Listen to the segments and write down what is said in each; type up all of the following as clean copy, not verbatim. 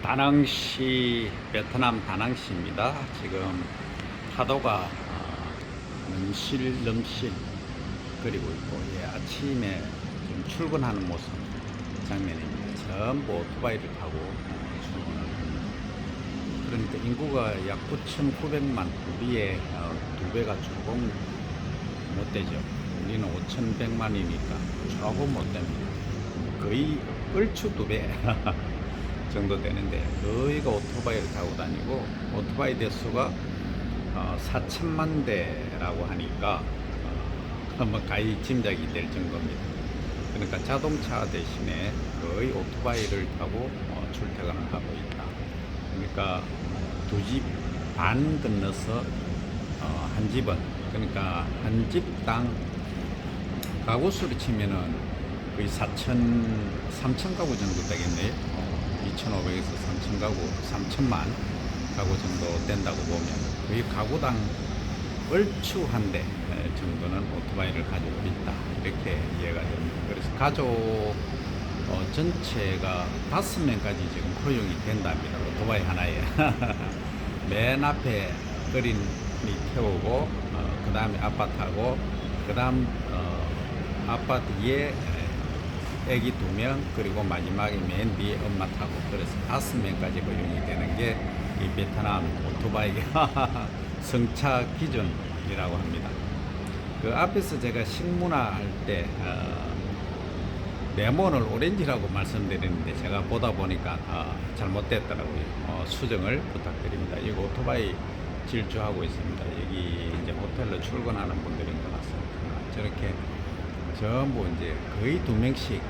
다낭시, 베트남 다낭시입니다. 지금 파도가 넘실 그리고 있고, 예, 아침에 좀 출근하는 모습 장면입니다. 전부 오토바이를 타고 출근을 합니다. 그러니까 인구가 약 9,900만, 우리의 2배가 조금 못 되죠. 우리는 5,100만이니까 조금 못 됩니다. 거의 얼추 2배 정도 되는데, 저희가 오토바이를 타고 다니고, 오토바이 대수가 4천만 대라고 하니까 한번 가히 짐작이 될 정도입니다. 그러니까 자동차 대신에 거의 오토바이를 타고 출퇴근을 하고 있다. 그러니까 두 집 반 건너서 한 집은, 그러니까 한 집당 가구 수로 치면은 거의 3천 가구 정도 되겠네요. 2,500에서 3천 가구, 3천만 가구 정도 된다고 보면 거의 가구당 얼추 한 대 정도는 오토바이를 가지고 있다, 이렇게 이해가 됩니다. 그래서 가족 전체가 5명까지 지금 허용이 된답니다. 오토바이 하나에. 맨 앞에 어린이 태우고, 그 다음에 아빠타고, 그 다음 아빠 뒤에 애기 2명, 그리고 마지막에 맨 뒤에 엄마 타고, 그래서 5명까지 허용이 되는 게 이 베트남 오토바이 성차 기준이라고 합니다. 그 앞에서 제가 식문화 할 때 레몬을 오렌지라고 말씀드리는데, 제가 보다 보니까 잘못됐더라고요. 수정을 부탁드립니다. 이거 오토바이 질주하고 있습니다. 여기 이제 호텔로 출근하는 분들인 것 같습니다. 저렇게 전부 이제 거의 2명씩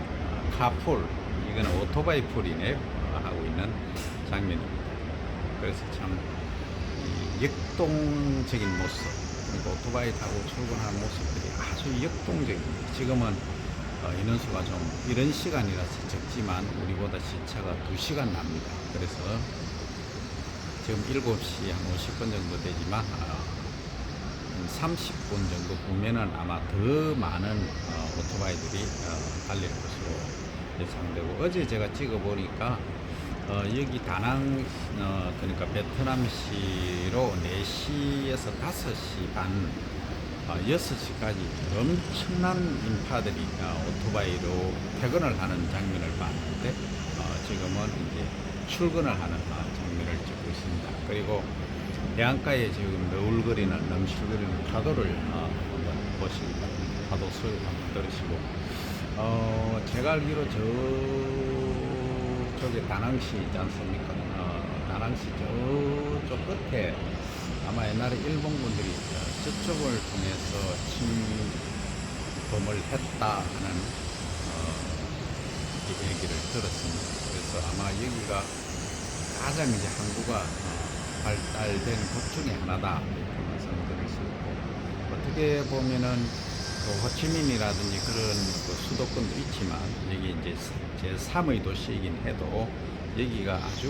카풀, 이거는 오토바이 풀이네, 하고 있는 장면입니다. 그래서 참 역동적인 모습, 그리고 오토바이 타고 출근하는 모습들이 아주 역동적입니다. 지금은 인원수가 좀 이런 시간이라서 적지만 우리보다 시차가 2시간 납니다. 그래서 지금 7시 한 50분 정도 되지만 30분 정도 보면은 아마 더 많은 오토바이들이 달릴 것으로 예상되고, 어제 제가 찍어 보니까 여기 다낭, 그러니까 베트남시로 4시에서 5시 반, 6시까지 엄청난 인파들이 오토바이로 퇴근을 하는 장면을 봤는데, 지금은 이제 출근을 하는 장면을 찍고 있습니다. 그리고 해안가에 지금 너울거리는, 넘실거리는 파도를 한번 보시기 바랍니다. 파도 소리 한번 들으시고, 제가 알기로 저쪽에 다낭시 있지 않습니까? 다낭시 저쪽 끝에 아마 옛날에 일본 분들이 저쪽을 통해서 침범을 했다 하는 얘기를 들었습니다. 그래서 아마 여기가 가장 이제 항구가 발달된 곳 중에 하나다, 이렇게 말씀드릴 수 있고, 어떻게 보면은 호치민이라든지 그런 수도권도 있지만, 여기 이제 제3의 도시이긴 해도 여기가 아주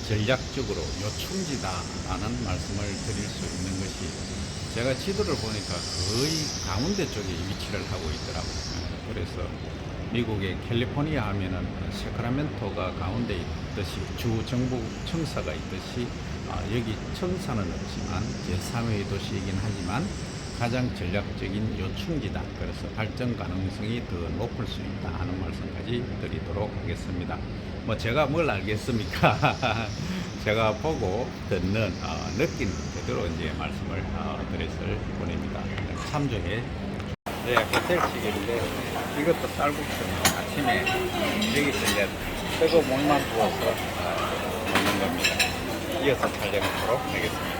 전략적으로 요충지다라는 말씀을 드릴 수 있는 것이, 제가 지도를 보니까 거의 가운데 쪽에 위치를 하고 있더라고요. 그래서 미국의 캘리포니아 하면은 세크라멘토가 가운데 있듯이, 주 정부 청사가 있듯이, 여기 청사는 없지만 제3의 도시이긴 하지만 가장 전략적인 요충지다. 그래서 발전 가능성이 더 높을 수 있다 하는 말씀까지 드리도록 하겠습니다. 뭐 제가 뭘 알겠습니까? 제가 보고 듣는, 느끼는 그대로 이제 말씀을 드렸을 뿐입니다. 참조해. 네, 호텔식인데 이것도 쌀국수입니다. 아침에 여기서 이제 뜨거운 물만 부어서 먹는 겁니다. 이어서 촬영하도록 하겠습니다.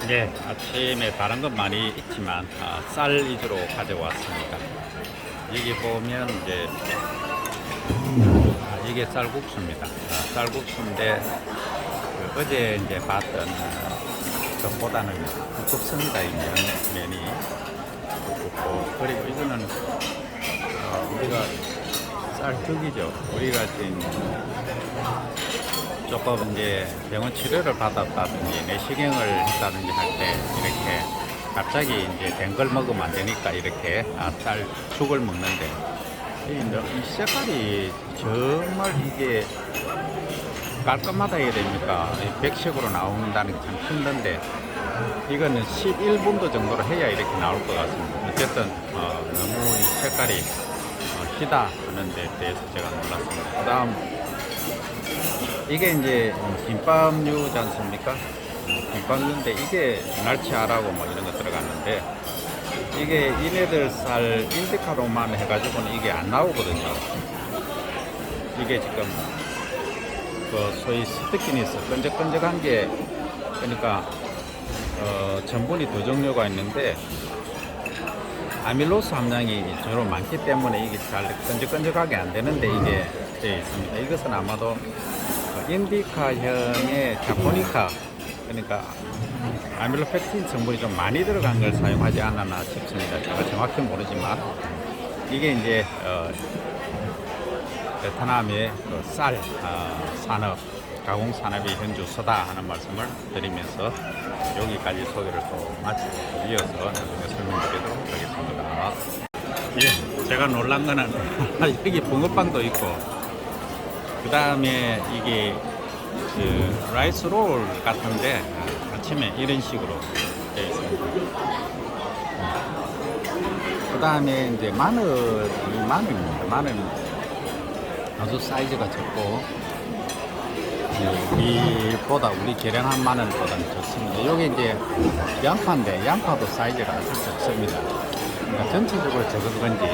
네, 아침에 다른 건 많이 있지만 쌀 위주로 가져왔습니다. 여기 보면 이제 이게 쌀국수입니다. 쌀국수인데 어제 이제 봤던 것보다는 두껍습니다. 이 면이 두껍고, 그리고 이거는 우리가 쌀죽이죠. 우리가 지금 조금 이제 병원 치료를 받았다든지 내시경을 했다든지 할 때 이렇게 갑자기 이제 된 걸 먹으면 안 되니까 이렇게 쌀 죽을 먹는데 이 색깔이 정말 이게 깔끔하다 해야 됩니까? 백색으로 나온다는 게 참 힘든데 이거는 11분도 정도로 해야 이렇게 나올 것 같습니다. 어쨌든 너무 이 색깔이 희다 하는 데 대해서 제가 놀랐습니다. 그 다음 이게 이제 김밥류지 않습니까? 김밥류인데 이게 날치알하고 뭐 이런 거 들어갔는데 이게 얘네들 쌀 인디카로만 해가지고는 이게 안 나오거든요. 이게 지금 그 소위 스티키니스 끈적끈적한 게 그러니까 전분이 두 종류가 있는데 아밀로스 함량이 주로 많기 때문에 이게 잘 끈적끈적하게 안 되는데 이게 되어 있습니다. 이것은 아마도 인디카형의 자포니카 그러니까 아밀로펙틴 성분이 좀 많이 들어간 걸 사용하지 않았나 싶습니다. 제가 정확히 모르지만 이게 이제 베트남의 그 쌀 산업 가공 산업이 현주소다 하는 말씀을 드리면서 여기까지 소개를 또 마치고 이어서 나중에 설명드리도록 하겠습니다. 예, 제가 놀란 거는 여기 붕어빵도 있고 그 다음에 이게 그 라이스 롤 같은데 아침에 이런 식으로 되어 있습니다. 그 다음에 이제 마늘입니다. 마늘은 아주 사이즈가 적고 우리보다 우리 계량한 마늘보다는 좋습니다. 여기 이제 양파인데 양파도 사이즈가 아주 적습니다. 그러니까 전체적으로 적은 건지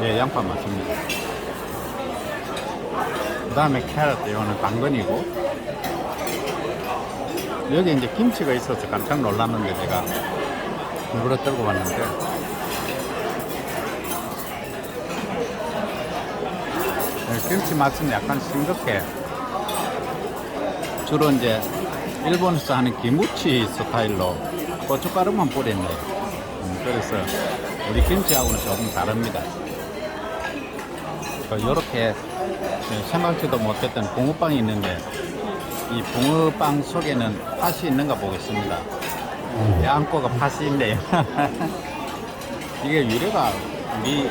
예, 양파 맞습니다. 그 다음에 캐럿 이거는 당근이고 여기 이제 김치가 있어서 깜짝 놀랐는데 제가 일부러 들고 왔는데 김치 맛은 약간 싱겁게 주로 이제 일본에서 하는 기무치 스타일로 고춧가루만 뿌렸네요. 그래서 우리 김치하고는 조금 다릅니다. 이렇게 생각지도 못했던 붕어빵이 있는데 이 붕어빵 속에는 팥이 있는가 보겠습니다. 양꼬가 팥이 있네요. 이게 유래가 우리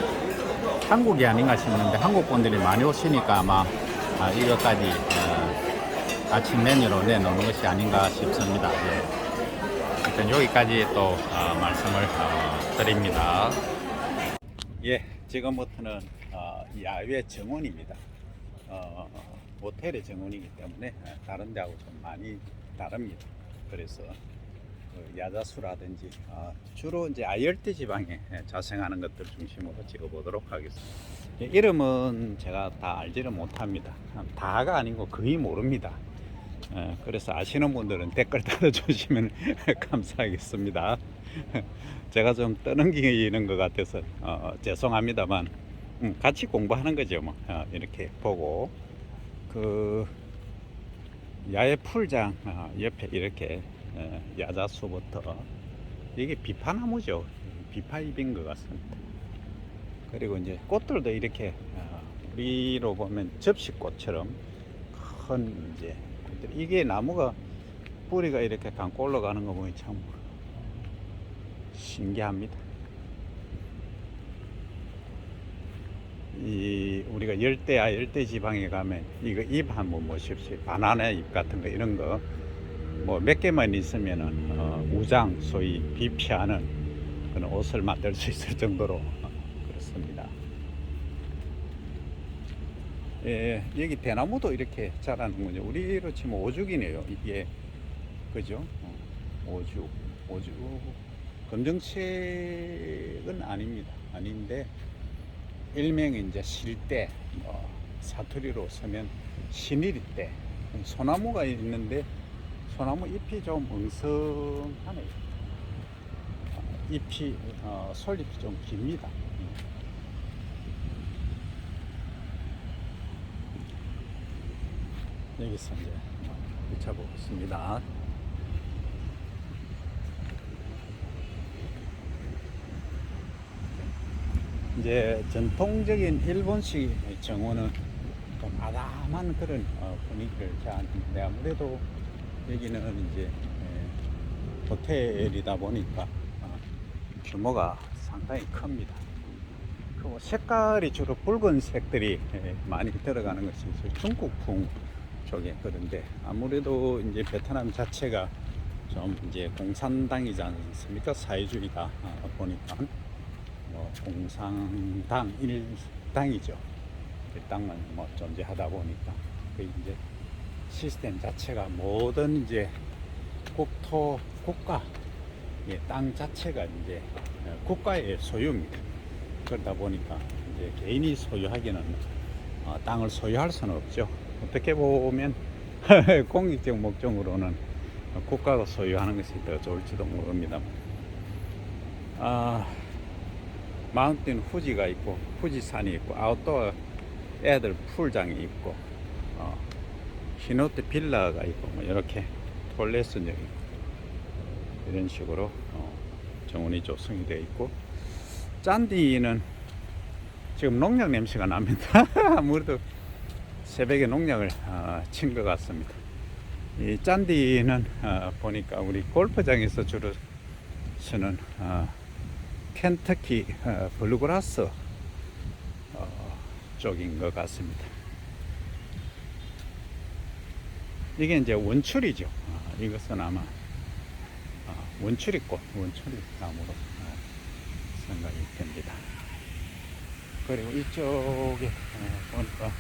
한국이 아닌가 싶는데 한국 분들이 많이 오시니까 아마 이것까지 아침 메뉴로 내놓는 것이 아닌가 싶습니다. 예. 일단 여기까지 또 말씀을 드립니다. 예, 지금부터는 야외 정원입니다. 호텔의 정원이기 때문에 다른 데하고 좀 많이 다릅니다. 그래서 야자수라든지 주로 이제 아열대 지방에 자생하는 것들 중심으로 찍어보도록 하겠습니다. 이름은 제가 다 알지를 못합니다. 다가 아니고 거의 모릅니다. 그래서 아시는 분들은 댓글 달아주시면 감사하겠습니다. 제가 좀 떠넘기는 것 같아서 죄송합니다만 같이 공부하는 거죠. 뭐 이렇게 보고 그 야외 풀장 옆에 이렇게 야자수부터 이게 비파나무죠. 비파잎인 것 같습니다. 그리고 이제 꽃들도 이렇게 우리로 보면 접시꽃처럼 큰 이제 이게 나무가 뿌리가 이렇게 감고 올라가는 거 보면 참 신기합니다. 우리가 열대 지방에 가면 이거 잎 한번 보십시오. 바나나 잎 같은 거 이런 거 뭐 몇 개만 있으면은 우장 소위 비 피하는 그런 옷을 만들 수 있을 정도로 그렇습니다. 예, 여기 대나무도 이렇게 자라는군요. 우리로 치면 오죽이네요. 이게 그죠? 오죽 검정색은 아닙니다. 아닌데 일명 이제 실대 사투리로 쓰면 신일이대 소나무가 있는데 소나무 잎이 좀 엉성하네요. 잎이 솔잎이 좀 깁니다. 여기서 이제 비춰보겠습니다. 이제 전통적인 일본식 정원은 좀 아담한 그런 분위기를 제안하는데 아무래도 여기는 이제 호텔이다 보니까 규모가 상당히 큽니다. 그 색깔이 주로 붉은색들이 많이 들어가는 것이 중국풍 쪽에 그런데 아무래도 이제 베트남 자체가 좀 이제 공산당이지 않습니까? 사회주의다 보니까 뭐 공산당 일당이죠. 일당은 뭐 존재하다 보니까 그 이제 시스템 자체가 모든 이제 국가 땅 자체가 이제 국가의 소유입니다. 그러다 보니까 이제 개인이 소유하기는 땅을 소유할 수는 없죠. 어떻게 보면 공익적 목적으로는 국가가 소유하는 것이 더 좋을지도 모릅니다. 마운틴 후지가 있고 후지산이 있고 아웃도어 애들 풀장이 있고 히노테 빌라가 있고 뭐 이렇게 톨레스역이 있고 이런 식으로 정원이 조성이 되어 있고 짠디는 지금 농약 냄새가 납니다. 아무래도 새벽에 농약을 친 것 같습니다. 이 짠디는 보니까 우리 골프장에서 주로 쓰는 켄터키 블루그라스 쪽인 것 같습니다. 이게 이제 원추리죠. 이것은 아마 원추리꽃, 원추리 나무로 생각이 됩니다. 그리고 이쪽에 보니까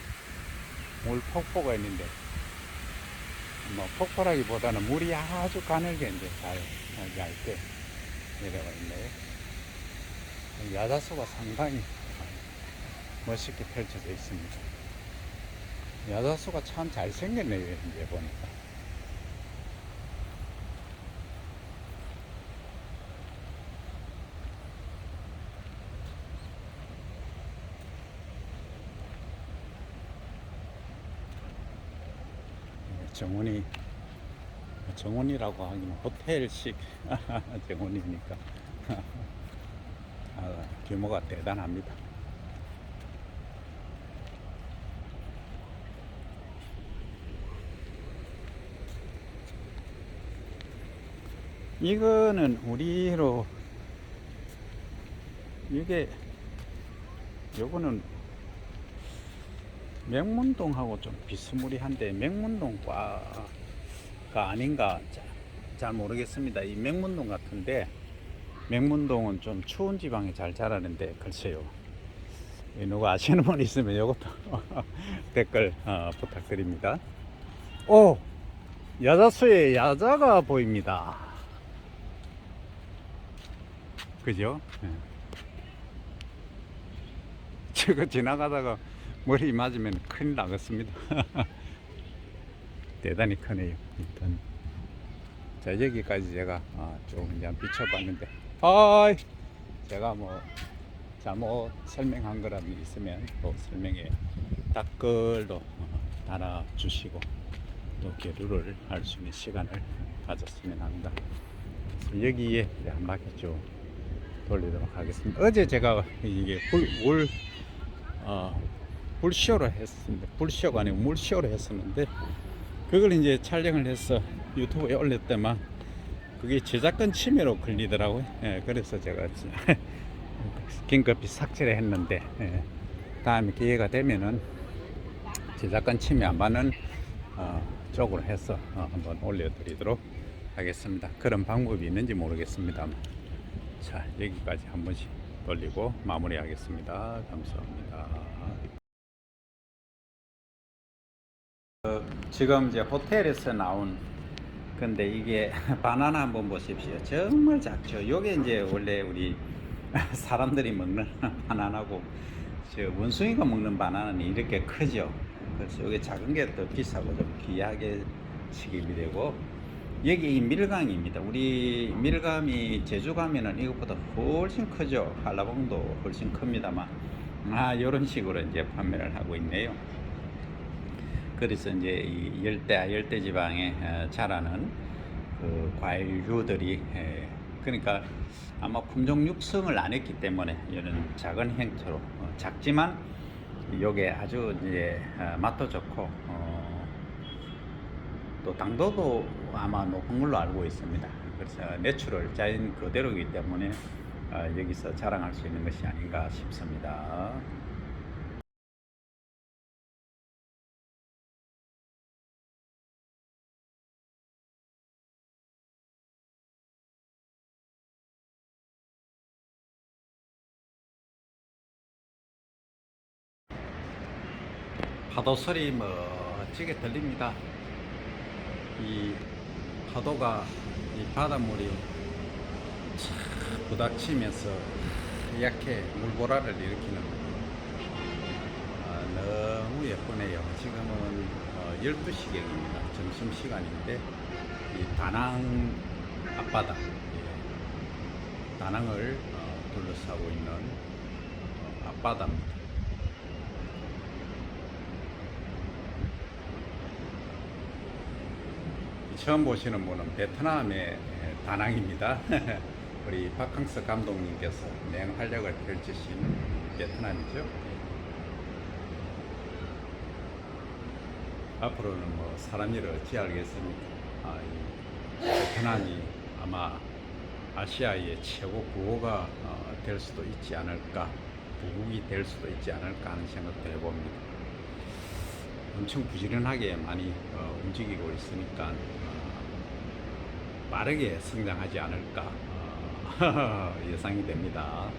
물 폭포가 있는데 뭐 폭포라기보다는 물이 아주 가늘게 이제 잘 얇게 내려가 있네요. 야자수가 상당히 멋있게 펼쳐져 있습니다. 야자수가 참 잘생겼네요. 이제 보니까. 정원이라고 하기는 호텔식 정원이니까 규모가 대단합니다. 이거는 우리로 요거는 맹문동하고 좀 비스무리한데 맹문동과가 아닌가 잘 모르겠습니다. 이 맹문동 같은데 맹문동은 좀 추운 지방에 잘 자라는데 글쎄요. 누구 아시는 분 있으면 이것도 댓글 부탁드립니다. 오! 야자수에 야자가 보입니다. 그죠? 네. 저거 지나가다가 머리 맞으면 큰일 나겠습니다. 대단히 크네요. 일단 자 여기까지 제가 좀 이제 비춰봤는데 제가 뭐 잘못 설명한 거라도 있으면 또 설명에 댓글도 달아주시고 또 교류를 할 수 있는 시간을 가졌으면 합니다. 그래서 여기에 한 바퀴 쭉 돌리도록 하겠습니다. 어제 제가 이게 불쇼로 했습니다. 불쇼가 아니고 물쇼로 했었는데 그걸 이제 촬영을 해서 유튜브에 올렸더만 그게 저작권 침해로 걸리더라고요. 그래서 제가 긴급히 삭제를 했는데 다음에 기회가 되면은 저작권 침해 안 받는 쪽으로 해서 한번 올려드리도록 하겠습니다. 그런 방법이 있는지 모르겠습니다만 자 여기까지 한 번씩 돌리고 마무리하겠습니다. 감사합니다. 지금 이제 호텔에서 나온 근데 이게 바나나 한번 보십시오. 정말 작죠. 요게 이제 원래 우리 사람들이 먹는 바나나고 저 원숭이가 먹는 바나나는 이렇게 크죠. 그래서 이게 작은 게 더 비싸고 좀 귀하게 취급이 되고 여기 이 밀강입니다. 우리 밀감이 제주 가면은 이것보다 훨씬 크죠. 한라봉도 훨씬 큽니다만 이런 식으로 이제 판매를 하고 있네요. 그래서 이제 이 열대 지방에 자라는 그 과일류들이 그러니까 아마 품종 육성을 안 했기 때문에 이런 작은 형태로 작지만 요게 아주 이제 맛도 좋고 또 당도도 아마 높은 걸로 알고 있습니다. 그래서 내추럴 자연 그대로이기 때문에 여기서 자랑할 수 있는 것이 아닌가 싶습니다. 파도 소리 멋지게 들립니다. 이 파도가 이 바닷물이 착 부닥치면서 하얗게 물보라를 일으키는 너무 예쁘네요. 지금은 12시경입니다. 점심시간인데 이 다낭 앞바다, 다낭을 둘러싸고 있는 앞바다입니다. 처음 보시는 분은 베트남의 다낭입니다. 우리 박항서 감독님께서 맹활약을 펼치신 베트남이죠. 앞으로는 뭐 사람 일을 어찌 알겠습니까? 이 베트남이 아마 아시아의 최고 구호가 될 수도 있지 않을까, 부국이 될 수도 있지 않을까 하는 생각도 해봅니다. 엄청 부지런하게 많이 움직이고 있으니까 빠르게 성장하지 않을까 예상이 됩니다.